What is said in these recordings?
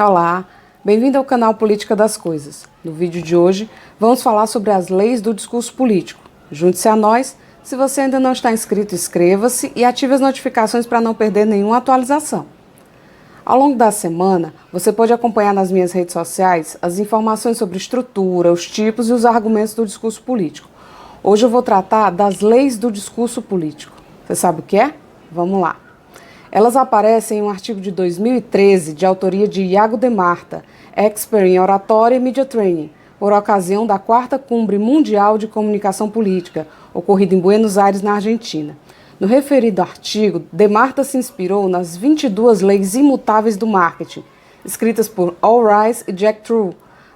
Olá, bem-vindo ao canal Política das Coisas. No vídeo de hoje, vamos falar sobre as leis do discurso político. Junte-se a nós. Se você ainda não está inscrito, inscreva-se e ative as notificações para não perder nenhuma atualização. Ao longo da semana, você pode acompanhar nas minhas redes sociais as informações sobre estrutura, os tipos e os argumentos do discurso político. Hoje eu vou tratar das leis do discurso político. Você sabe o que é? Vamos lá. Elas aparecem em um artigo de 2013 de autoria de Iago de Marta, expert em oratória e media training, por ocasião da 4ª Cumbre Mundial de Comunicação Política, ocorrida em Buenos Aires, na Argentina. No referido artigo, de Marta se inspirou nas 22 leis imutáveis do marketing, escritas por Al Ries e Jack Trull,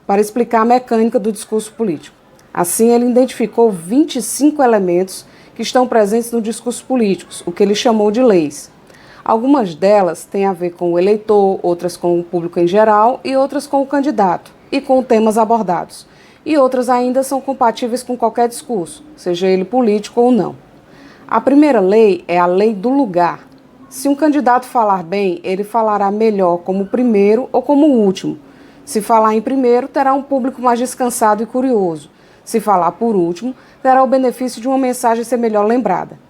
para explicar a mecânica do discurso político. Assim, ele identificou 25 elementos que estão presentes no discurso político, o que ele chamou de leis. Algumas delas têm a ver com o eleitor, outras com o público em geral e outras com o candidato e com temas abordados. E outras ainda são compatíveis com qualquer discurso, seja ele político ou não. A primeira lei é a lei do lugar. Se um candidato falar bem, ele falará melhor como primeiro ou como último. Se falar em primeiro, terá um público mais descansado e curioso. Se falar por último, terá o benefício de uma mensagem ser melhor lembrada.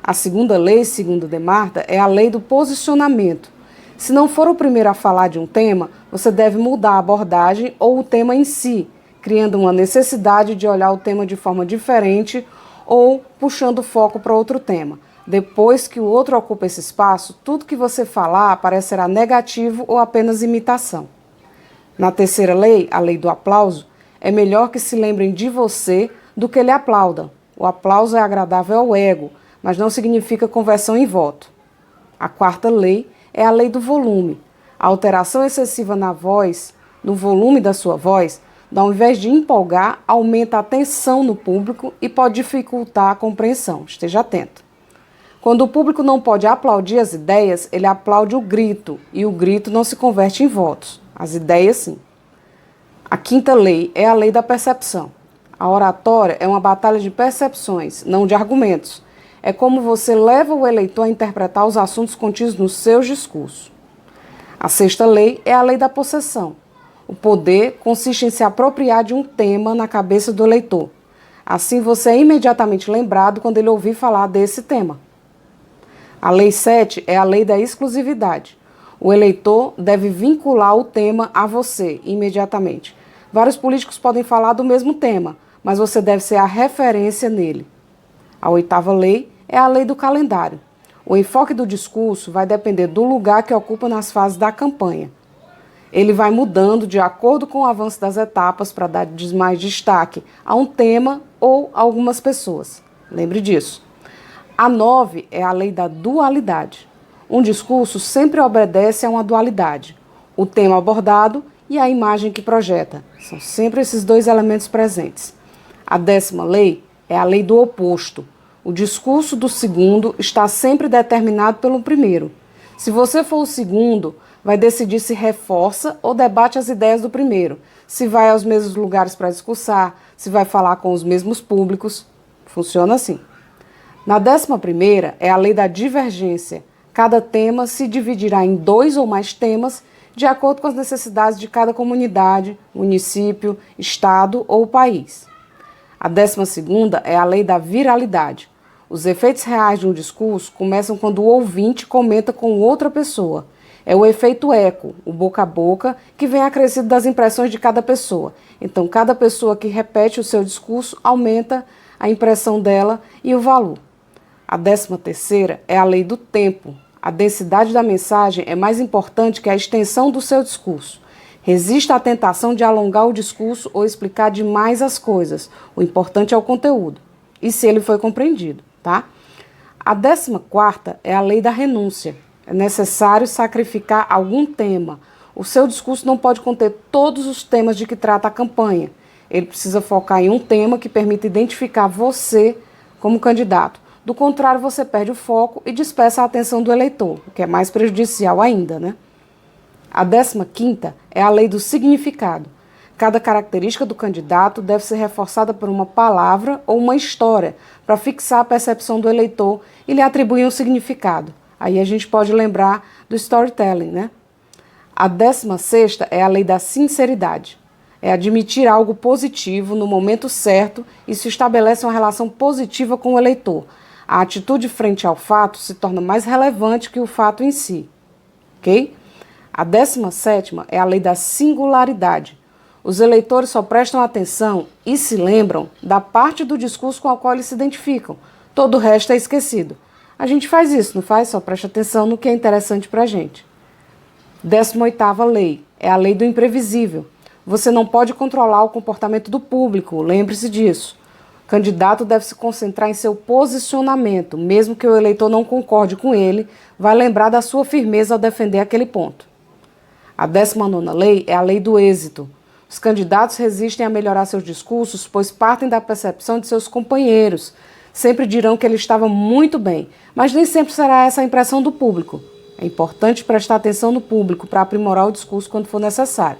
A segunda lei, segundo de Marta, é a lei do posicionamento. Se não for o primeiro a falar de um tema, você deve mudar a abordagem ou o tema em si, criando uma necessidade de olhar o tema de forma diferente ou puxando o foco para outro tema. Depois que o outro ocupa esse espaço, tudo que você falar parecerá negativo ou apenas imitação. Na terceira lei, a lei do aplauso, é melhor que se lembrem de você do que lhe aplaudam. O aplauso é agradável ao ego, mas não significa conversão em voto. A quarta lei é a lei do volume. A alteração excessiva na voz, no volume da sua voz, ao invés de empolgar, aumenta a tensão no público e pode dificultar a compreensão. Esteja atento. Quando o público não pode aplaudir as ideias, ele aplaude o grito, e o grito não se converte em votos. As ideias, sim. A quinta lei é a lei da percepção. A oratória é uma batalha de percepções, não de argumentos. É como você leva o eleitor a interpretar os assuntos contidos nos seus discursos. A sexta lei é a lei da possessão. O poder consiste em se apropriar de um tema na cabeça do eleitor. Assim, você é imediatamente lembrado quando ele ouvir falar desse tema. A lei 7 é a lei da exclusividade. O eleitor deve vincular o tema a você imediatamente. Vários políticos podem falar do mesmo tema, mas você deve ser a referência nele. A oitava lei é a lei do calendário. O enfoque do discurso vai depender do lugar que ocupa nas fases da campanha. Ele vai mudando de acordo com o avanço das etapas para dar mais destaque a um tema ou a algumas pessoas. Lembre disso. A 9 é a lei da dualidade. Um discurso sempre obedece a uma dualidade. O tema abordado e a imagem que projeta. São sempre esses dois elementos presentes. A 10ª lei é a lei do oposto. O discurso do segundo está sempre determinado pelo primeiro. Se você for o segundo, vai decidir se reforça ou debate as ideias do primeiro, se vai aos mesmos lugares para discursar, se vai falar com os mesmos públicos. Funciona assim. Na 11ª é a lei da divergência. Cada tema se dividirá em 2 ou mais temas de acordo com as necessidades de cada comunidade, município, estado ou país. A 12ª é a lei da viralidade. Os efeitos reais de um discurso começam quando o ouvinte comenta com outra pessoa. É o efeito eco, o boca a boca, que vem acrescido das impressões de cada pessoa. Então, cada pessoa que repete o seu discurso aumenta a impressão dela e o valor. A 13ª é a lei do tempo. A densidade da mensagem é mais importante que a extensão do seu discurso. Resista à tentação de alongar o discurso ou explicar demais as coisas. O importante é o conteúdo. E se ele foi compreendido, tá? A 14ª é a lei da renúncia. É necessário sacrificar algum tema. O seu discurso não pode conter todos os temas de que trata a campanha. Ele precisa focar em um tema que permita identificar você como candidato. Do contrário, você perde o foco e dispersa a atenção do eleitor, o que é mais prejudicial ainda, né? A 15ª é a lei do significado. Cada característica do candidato deve ser reforçada por uma palavra ou uma história para fixar a percepção do eleitor e lhe atribuir um significado. Aí a gente pode lembrar do storytelling, né? A 16ª é a lei da sinceridade. É admitir algo positivo no momento certo e se estabelece uma relação positiva com o eleitor. A atitude frente ao fato se torna mais relevante que o fato em si. Ok? A 17ª é a lei da singularidade. Os eleitores só prestam atenção e se lembram da parte do discurso com a qual eles se identificam. Todo o resto é esquecido. A gente faz isso, não faz? Só presta atenção no que é interessante para a gente. 18ª lei é a lei do imprevisível. Você não pode controlar o comportamento do público, lembre-se disso. O candidato deve se concentrar em seu posicionamento, mesmo que o eleitor não concorde com ele, vai lembrar da sua firmeza ao defender aquele ponto. A 19ª lei é a lei do êxito. Os candidatos resistem a melhorar seus discursos, pois partem da percepção de seus companheiros. Sempre dirão que ele estava muito bem, mas nem sempre será essa a impressão do público. É importante prestar atenção no público para aprimorar o discurso quando for necessário.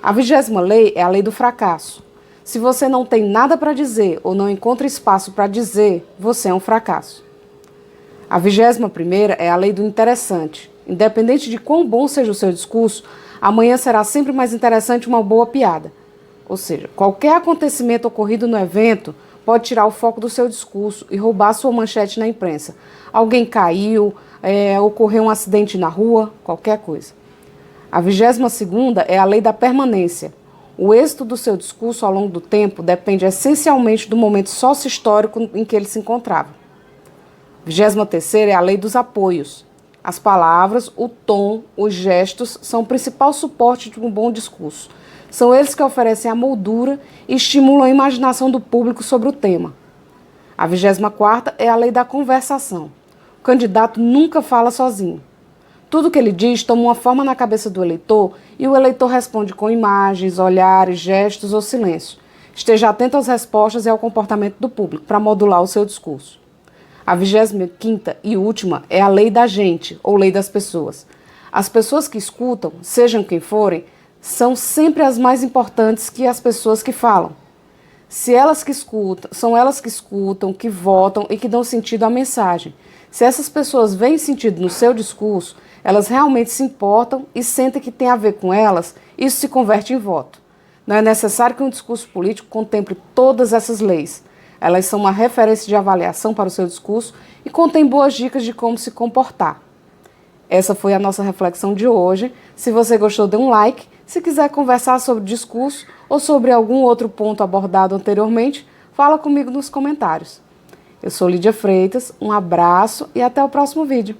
A 20ª lei é a lei do fracasso. Se você não tem nada para dizer ou não encontra espaço para dizer, você é um fracasso. A 21ª é a lei do interessante. Independente de quão bom seja o seu discurso, amanhã será sempre mais interessante uma boa piada. Ou seja, qualquer acontecimento ocorrido no evento pode tirar o foco do seu discurso e roubar sua manchete na imprensa. Alguém caiu, ocorreu um acidente na rua, qualquer coisa. A 22ª é a lei da permanência. O êxito do seu discurso ao longo do tempo depende essencialmente do momento sócio-histórico em que ele se encontrava. A 23ª é a lei dos apoios. As palavras, o tom, os gestos são o principal suporte de um bom discurso. São eles que oferecem a moldura e estimulam a imaginação do público sobre o tema. A 24ª é a lei da conversação. O candidato nunca fala sozinho. Tudo que ele diz toma uma forma na cabeça do eleitor e o eleitor responde com imagens, olhares, gestos ou silêncio. Esteja atento às respostas e ao comportamento do público para modular o seu discurso. A 25ª e última é a lei da gente, ou lei das pessoas. As pessoas que escutam, sejam quem forem, são sempre as mais importantes que as pessoas que falam. Se elas que escutam, são elas que escutam, que votam e que dão sentido à mensagem. Se essas pessoas veem sentido no seu discurso, elas realmente se importam e sentem que tem a ver com elas, isso se converte em voto. Não é necessário que um discurso político contemple todas essas leis. Elas são uma referência de avaliação para o seu discurso e contêm boas dicas de como se comportar. Essa foi a nossa reflexão de hoje. Se você gostou, dê um like. Se quiser conversar sobre discurso ou sobre algum outro ponto abordado anteriormente, fala comigo nos comentários. Eu sou Lídia Freitas, um abraço e até o próximo vídeo.